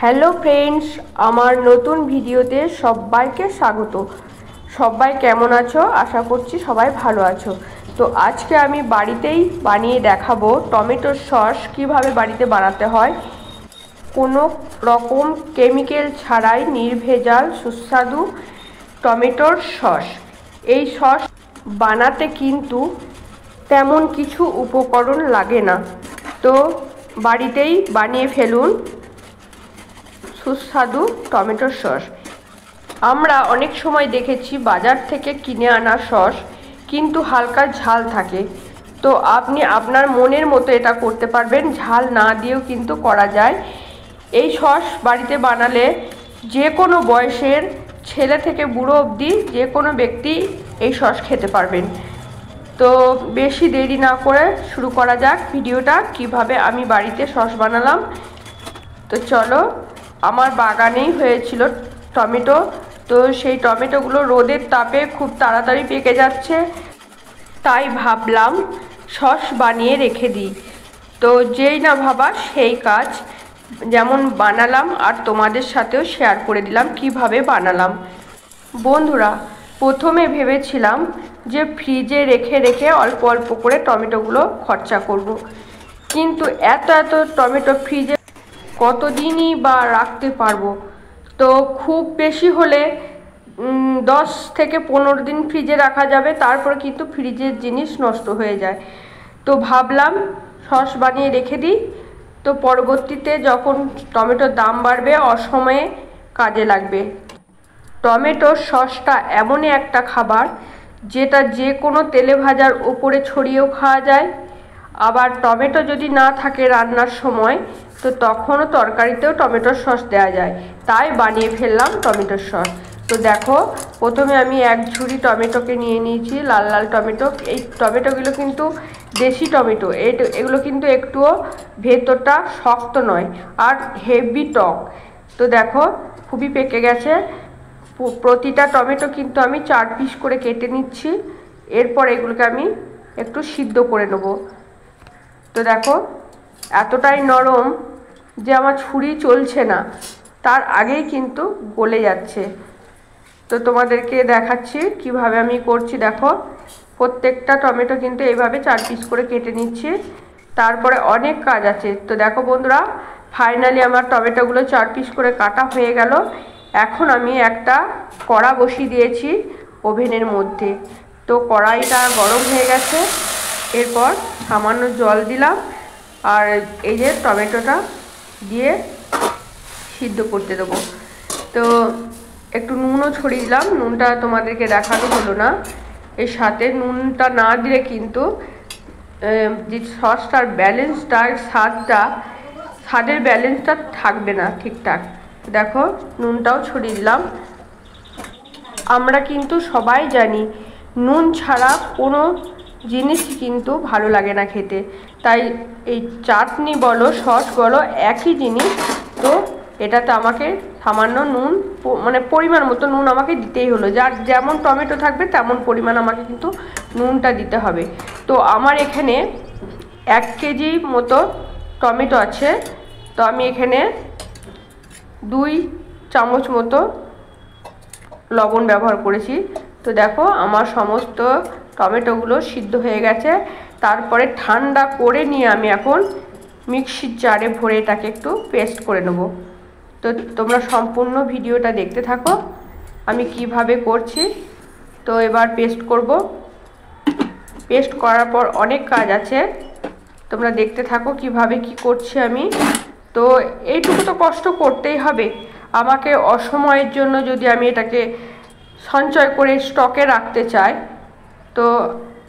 Hello friends, আমার নতুন ভিডিওতে সবাইকে স্বাগত। সবাই কেমন আছো? আশা করছি সবাই ভালো আছো। তো আজকে আমি বাড়িতেই বানিয়ে দেখাবো টমেটোর সস কিভাবে বাড়িতে বানাতে হয়। কোনো রকম কেমিক্যাল ছাড়াই নির্ভেজাল সুস্বাদু টমেটোর সস। এই সস বানাতে কিন্তু তেমন কিছু উপকরণ লাগে না, তো বাড়িতেই বানিয়ে ফেলুন সুস্বাদু টমেটোর সস। আমরা অনেক সময় দেখেছি বাজার থেকে কিনে আনা সস কিন্তু হালকা ঝাল থাকে, তো আপনি আপনার মনের মতো এটা করতে পারবেন, ঝাল না দিয়েও কিন্তু করা যায়। এই সস বাড়িতে বানালে যে কোনো বয়সের ছেলে থেকে বুড়ো অবধি যে কোনো ব্যক্তি এই সস খেতে পারবেন। তো বেশি দেরি না করে শুরু করা যাক ভিডিওটা, কিভাবে আমি বাড়িতে সস বানালাম। তো চলো, আমার বাগানেই হয়েছিল টমেটো, তো সেই টমেটোগুলো রোদের তাপে খুব তাড়াতাড়ি পেকে যাচ্ছে, তাই ভাবলাম সস বানিয়ে রেখে দিই। তো যেই না ভাবা সেই কাজ, যেমন বানালাম আর তোমাদের সাথেও শেয়ার করে দিলাম কিভাবে বানালাম। বন্ধুরা, প্রথমে ভেবেছিলাম যে ফ্রিজে রেখে রেখে অল্প অল্প করে টমেটোগুলো খরচা করব, কিন্তু এত এত টমেটো ফ্রিজে কতদিনই বা রাখতে পারবো। তো খুব বেশি হলে 10 থেকে 15 দিন ফ্রিজে রাখা যাবে, তারপর কিন্তু ফ্রিজের জিনিস নষ্ট হয়ে যায়। তো ভাবলাম সস বানিয়ে রেখে দিই, তো পরবর্তীতে যখন টমেটোর দাম বাড়বে অসময়ে কাজে লাগবে। টমেটোর সসটা এমনই একটা খাবার যেটা যে কোনো তেলে ভাজার ওপরে ছড়িয়েও খাওয়া যায়, আবার টমেটো যদি না থাকে রান্নার সময় তো তখনও তরকারিতেও টমেটোর সস দেওয়া যায়, তাই বানিয়ে ফেললাম টমেটোর সস। তো দেখো, প্রথমে আমি এক ঝুড়ি টমেটোকে নিয়ে নিয়েছি, লাল লাল টমেটো। এই টমেটোগুলো কিন্তু দেশি টমেটো, এগুলো কিন্তু একটুও ভেতরটা শক্ত নয় আর হেভি টক। তো দেখো, খুবই পেকে গেছে। প্রতিটা টমেটো কিন্তু আমি 4 পিস করে কেটে নিচ্ছি, এরপর এগুলোকে আমি একটু সিদ্ধ করে নেব। তো দেখো, এতটাই নরম যে আমার ছুরি চলছে না, তার আগেই কিন্তু গলে যাচ্ছে। তো তোমাদেরকে দেখাচ্ছি কিভাবে আমি করছি। দেখো, প্রত্যেকটা টমেটো কিন্তু এইভাবে 4 পিস করে কেটে নিচ্ছি, তারপরে অনেক কাজ আছে। তো দেখো বন্ধুরা, ফাইনালি আমার টমেটোগুলো 4 পিস করে কাটা হয়ে গেল। এখন আমি একটা কড়া বসিয়ে দিয়েছি ওভেনের মধ্যে। তো কড়াইটা গরম হয়ে গেছে, এরপর সামান্য জল দিলাম আর এই যে টমেটোটা দিয়ে সিদ্ধ করতে দেবো। তো একটু নুনও ছড়িয়ে দিলাম, নুনটা তোমাদেরকে দেখানো হলো না। এর সাথে নুনটা না দিলে কিন্তু যে সসটার ব্যালেন্সটা, স্বাদের ব্যালেন্সটা থাকবে না ঠিকঠাক। দেখো, নুনটাও ছড়িয়ে দিলাম। আমরা কিন্তু সবাই জানি নুন ছাড়া কোনো জিনিস কিন্তু ভালো লাগে না খেতে, তাই এই চাটনি বলো সস বলো একই জিনিস। তো এটাতে আমাকে সামান্য নুন, মানে পরিমাণ মতো নুন আমাকে দিতেই হলো। যার যেমন টমেটো থাকবে তেমন পরিমাণ আমাকে কিন্তু নুনটা দিতে হবে। তো আমার এখানে 1 কেজি মতো টমেটো আছে, তো আমি এখানে 2 চামচ মতো লবণ ব্যবহার করেছি। তো দেখো, আমার সমস্ত টমেটোগুলো সিদ্ধ হয়ে গেছে। তারপরে ঠান্ডা করে নিয়ে আমি এখন মিক্সির জারে ভরে এটাকে একটু পেস্ট করে নেব। তো তোমরা সম্পূর্ণ ভিডিওটা দেখতে থাকো আমি কিভাবে করছি। তো এবার পেস্ট করব। পেস্ট করার পর অনেক কাজ আছে, তোমরা দেখতে থাকো কিভাবে কি করছি আমি। তো এইটুকু তো কষ্ট করতেই হবে আমাকে। অসময়ের জন্য যদি আমি এটাকে সঞ্চয় করে স্টকে রাখতে চাই তো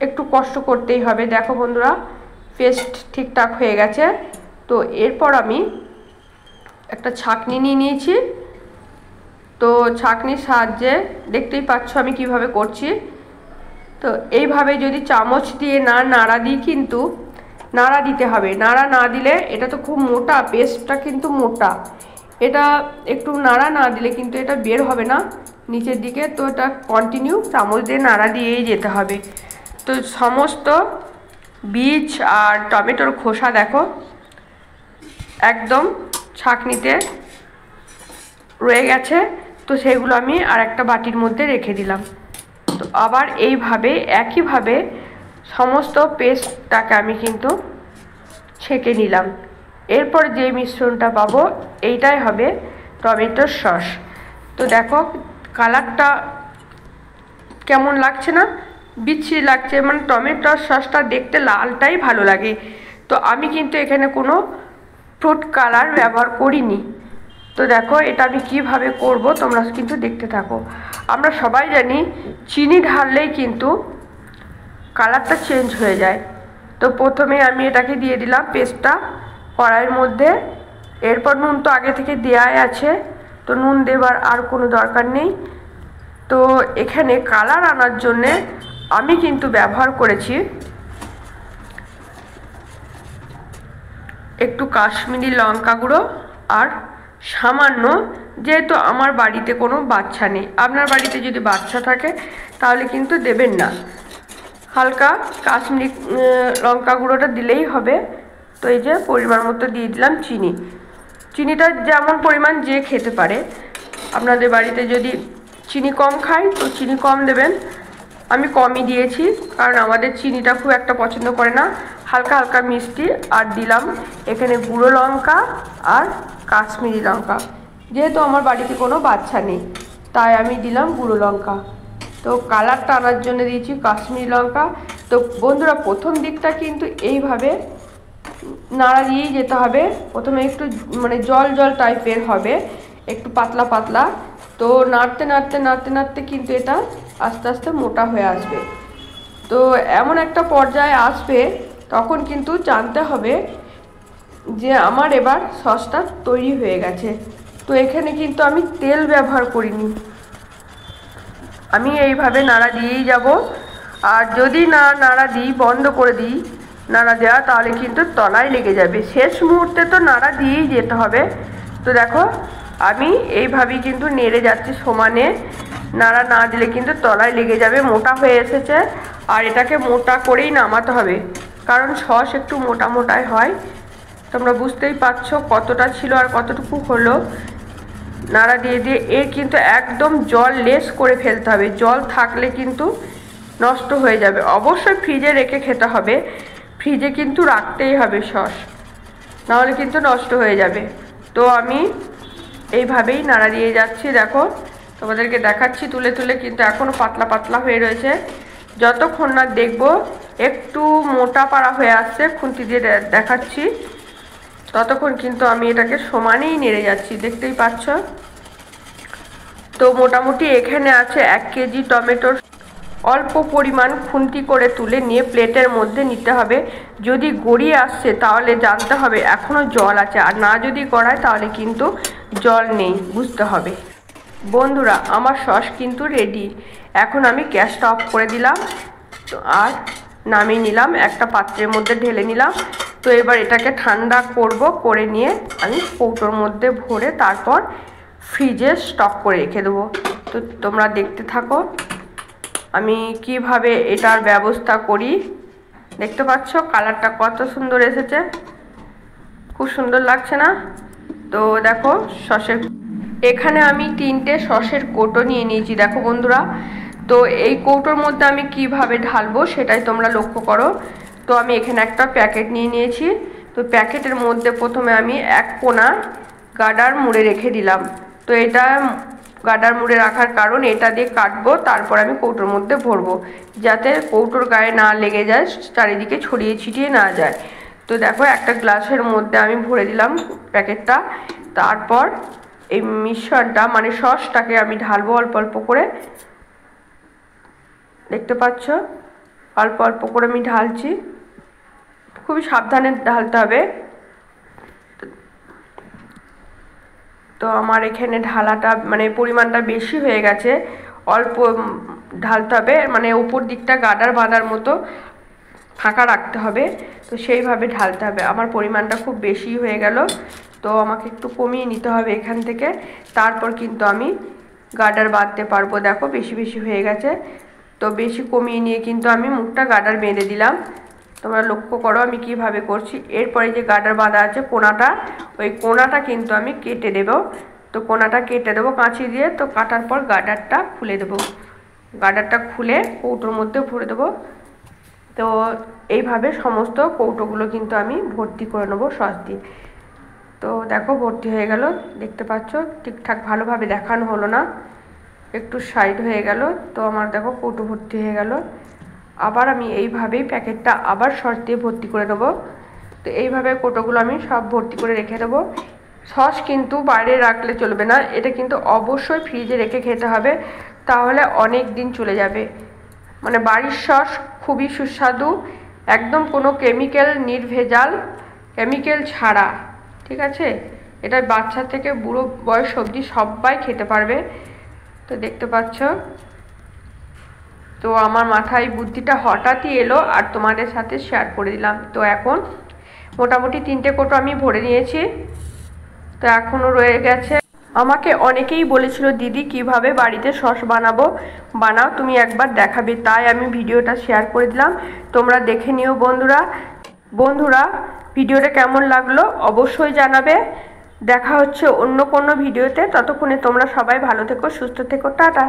একটু কষ্ট করতেই হবে। দেখো বন্ধুরা, পেস্ট ঠিকঠাক হয়ে গেছে। তো এরপর আমি একটা ছাঁকনি নিয়ে নিয়েছি। তো ছাঁকনির সাহায্যে দেখতেই পাচ্ছ আমি কিভাবে করছি। তো এইভাবে যদি চামচ দিয়ে না নাড়া দিই, কিন্তু নাড়া দিতে হবে, নাড়া না দিলে এটা তো খুব মোটা, পেস্টটা কিন্তু মোটা, এটা একটু নাড়া না দিলে কিন্তু এটা বের হবে না নিচের দিকে। তো এটা কন্টিনিউ চামচ দিয়ে নাড়া দিয়েই যেতে হবে। তো সমস্ত বীজ আর টমেটোর খোসা দেখো একদম ছাঁকনিতে রয়ে গেছে, তো সেগুলো আমি আর একটা বাটির মধ্যে রেখে দিলাম। তো আবার এইভাবে একইভাবে সমস্ত পেস্টটাকে আমি কিন্তু ছেঁকে নিলাম। এরপর যে মিশ্রণটা পাবো এইটাই হবে টমেটোর সস। তো দেখো কালারটা কেমন লাগছে না, বিচ্ছিরি লাগছে, মানে টমেটোর সসটা দেখতে লালটাই ভালো লাগে। তো আমি কিন্তু এখানে কোনো ফ্রুট কালার ব্যবহার করিনি। তো দেখো এটা আমি কিভাবে করব তোমরা কিন্তু দেখতে থাকো। আমরা সবাই জানি চিনি ঢাললেই কিন্তু কালারটা চেঞ্জ হয়ে যায়। তো প্রথমে আমি এটাকে দিয়ে দিলাম পেস্টটা কড়াইয়ের মধ্যে। এরপর নুন তো আগে থেকে দেওয়াই আছে, তো নুন দেবার আর কোনো দরকার নেই। তো এখানে কালার আনার জন্যে আমি কিন্তু ব্যবহার করেছি একটু কাশ্মীরি লঙ্কা গুঁড়ো আর সামান্য, যেহেতু আমার বাড়িতে কোনো বাচ্চা নেই, আপনার বাড়িতে যদি বাচ্চা থাকে তাহলে কিন্তু দেবেন না, হালকা কাশ্মীরি লঙ্কা গুঁড়োটা দিলেই হবে। তো এই যে পরিমাণ মতো দিয়ে দিলাম চিনি। চিনিটা যেমন পরিমাণ যে খেতে পারে, আপনাদের বাড়িতে যদি চিনি কম খায় তো চিনি কম দেবেন, আমি কমই দিয়েছি কারণ আমাদের চিনিটা খুব একটা পছন্দ করে না, হালকা হালকা মিষ্টি। আর দিলাম এখানে গুঁড়ো লঙ্কা আর কাশ্মীরি লঙ্কা, যেহেতু আমার বাড়িতে কোনো বাচ্চা নেই তাই আমি দিলাম গুঁড়ো লঙ্কা। তো কালারটা আনার জন্য দিয়েছি কাশ্মীরি লঙ্কা। তো বন্ধুরা প্রথম দিকটা কিন্তু এইভাবে নাড়া দিয়েই যেতে হবে। প্রথমে একটু মানে জল জল টাইপের হবে, একটু পাতলা পাতলা। তো নাড়তে নাড়তে নাড়তে নাড়তে কিন্তু এটা আস্তে আস্তে মোটা হয়ে আসবে। তো এমন একটা পর্যায়ে আসবে তখন কিন্তু জানতে হবে যে আমার এবার সসটা তৈরি হয়ে গেছে। তো এখানে কিন্তু আমি তেল ব্যবহার করিনি, আমি এইভাবে নাড়া দিয়েই যাব। আর যদি না নাড়া দিই, বন্ধ করে দিই নাড়া দেওয়া, তাহলে কিন্তু তলায় লেগে যাবে। শেষ মুহূর্তে তো নাড়া দিয়েই যেতে হবে। তো দেখো আমি এইভাবেই কিন্তু নেড়ে যাচ্ছি সমানে, নাড়া না দিলে কিন্তু তলায় লেগে যাবে। মোটা হয়ে এসেছে আর এটাকে মোটা করেই নামাতে হবে, কারণ সস একটু মোটা মোটাই হয়। তোমরা বুঝতেই পারছো কতটা ছিল আর কতটুকু হলো। নাড়া দিয়ে দিয়ে এর কিন্তু একদম জল লেস করে ফেলতে হবে, জল থাকলে কিন্তু নষ্ট হয়ে যাবে। অবশ্যই ফ্রিজে রেখে খেতে হবে, ফ্রিজে কিন্তু রাখতেই হবে সস, নাহলে কিন্তু নষ্ট হয়ে যাবে। তো আমি এইভাবেই নাড়া দিয়ে যাচ্ছি, দেখো তোমাদেরকে দেখাচ্ছি তুলে তুলে, কিন্তু এখনও পাতলা পাতলা হয়ে রয়েছে। যতক্ষণ না দেখবো একটু মোটা পাড়া হয়ে আসছে, খুন্তি দিয়ে দেখাচ্ছি, ততক্ষণ কিন্তু আমি এটাকে সমানেই নেড়ে যাচ্ছি, দেখতেই পাচ্ছ। তো মোটামুটি এখানে আছে 1 কেজি টমেটোর। অল্প পরিমাণ খুন্তি করে তুলে নিয়ে প্লেটের মধ্যে নিতে হবে। যদি গড়িয়ে আসছে তাহলে জানতে হবে এখনও জল আছে, আর না যদি গড়ায় তাহলে কিন্তু জল নেই, বুঝতে হবে। বন্ধুরা আমার সস কিন্তু রেডি। এখন আমি গ্যাসটা অফ করে দিলাম, তো আর নামিয়ে নিলাম, একটা পাত্রের মধ্যে ঢেলে নিলাম। তো এবার এটাকে ঠান্ডা করব, করে নিয়ে আমি কৌটোর মধ্যে ভরে তারপর ফ্রিজে স্টক করে রেখে দেবো। তো তোমরা দেখতে থাকো আমি কিভাবে এটার ব্যবস্থা করি। দেখতে পাচ্ছ কালারটা কত সুন্দর এসেছে, খুব সুন্দর লাগছে না? তো দেখো সসের, এখানে আমি 3টে সসের কৌটো নিয়ে নিয়েছি, দেখো বন্ধুরা। তো এই কৌটোর মধ্যে আমি কিভাবে ঢালবো সেটাই তোমরা লক্ষ্য করো। তো আমি এখানে একটা প্যাকেট নিয়ে নিয়েছি। তো প্যাকেটের মধ্যে প্রথমে আমি এক কোণা গার্ডার মুড়ে রেখে দিলাম। তো এটা গার্ডার মুড়ে রাখার কারণ এটা দিয়ে কাটবো, তারপর আমি কৌটোর মধ্যে ভরবো, যাতে কৌটোর গায়ে না লেগে যায়, চারিদিকে ছড়িয়ে ছিটিয়ে না যায়। তো দেখো একটা গ্লাসের মধ্যে আমি ভরে দিলাম প্যাকেটটা। তারপর এই মিশ্রণটা মানে সসটাকে আমি ঢালবো অল্প অল্প করে, দেখতে পাচ্ছ অল্প অল্প করে আমি ঢালছি, খুবই সাবধানে ঢালতে হবে। তো আমার এখানে ঢালাটা মানে পরিমাণটা বেশি হয়ে গেছে, অল্প ঢালতে হবে, মানে উপর দিকটা গার্ডার বাঁধার মতো ফাঁকা রাখতে হবে। তো সেইভাবে ঢালতে হবে। আমার পরিমাণটা খুব বেশি হয়ে গেল, তো আমাকে একটু কমিয়ে নিতে হবে এখান থেকে, তারপর কিন্তু আমি গার্ডার বাঁধতে পারবো। দেখো বেশি বেশি হয়ে গেছে, তো বেশি কমিয়ে নিয়ে কিন্তু আমি মুখটা গার্ডার বেঁধে দিলাম। তোমরা লক্ষ্য করো আমি কিভাবে করছি। এরপরে যে গার্ডার বাঁধা আছে কোণাটা, ওই কোণাটা কিন্তু আমি কেটে দেব। তো কোনাটা কেটে দেবো কাঁচি দিয়ে। তো কাটার পর গার্ডারটা খুলে দেবো, গার্ডারটা খুলে কৌটোর মধ্যে ভরে দেবো। তো এইভাবে সমস্ত কৌটোগুলো কিন্তু আমি ভর্তি করে নেবো সস দিয়ে। তো দেখো ভর্তি হয়ে গেল, দেখতে পাচ্ছ ঠিকঠাক ভালোভাবে দেখানো হলো না, একটু সাইড হয়ে গেল। তো আমার দেখো কৌটো ভর্তি হয়ে গেল। আবার আমি এইভাবেই প্যাকেটটা আবার সস দিয়ে ভর্তি করে নেবো। তো এইভাবে কৌটোগুলো আমি সব ভর্তি করে রেখে দেবো। সস কিন্তু বাইরে রাখলে চলবে না, এটা কিন্তু অবশ্যই ফ্রিজে রেখে খেতে হবে, তাহলে অনেক দিন চলে যাবে। মানে বাড়ির সস খুবই সুস্বাদু, একদম কোনো কেমিক্যাল নির্ভেজাল, কেমিক্যাল ছাড়া, ঠিক আছে। এটা বাচ্চা থেকে বুড়ো বয়স সবজি সবাই খেতে পারবে। তো দেখতে পাচ্ছ, তো আমার মাথায় বুদ্ধিটা হঠাৎই এলো আর তোমাদের সাথে শেয়ার করে দিলাম। তো এখন মোটামুটি 3টে কৌটো আমি ভরে নিয়েছি। তো এখনও রয়ে গেছে। আমাকে অনেকেই বলেছিল দিদি কিভাবে বাড়িতে সস বানাবো, বানাও তুমি একবার দেখাবে, তাই আমি ভিডিওটা শেয়ার করে দিলাম, তোমরা দেখে নিও বন্ধুরা। ভিডিওটা কেমন লাগলো অবশ্যই জানাবে। দেখা হচ্ছে অন্য কোনো ভিডিওতে, ততক্ষণে তোমরা সবাই ভালো থেকো, সুস্থ থেকো, টাটা।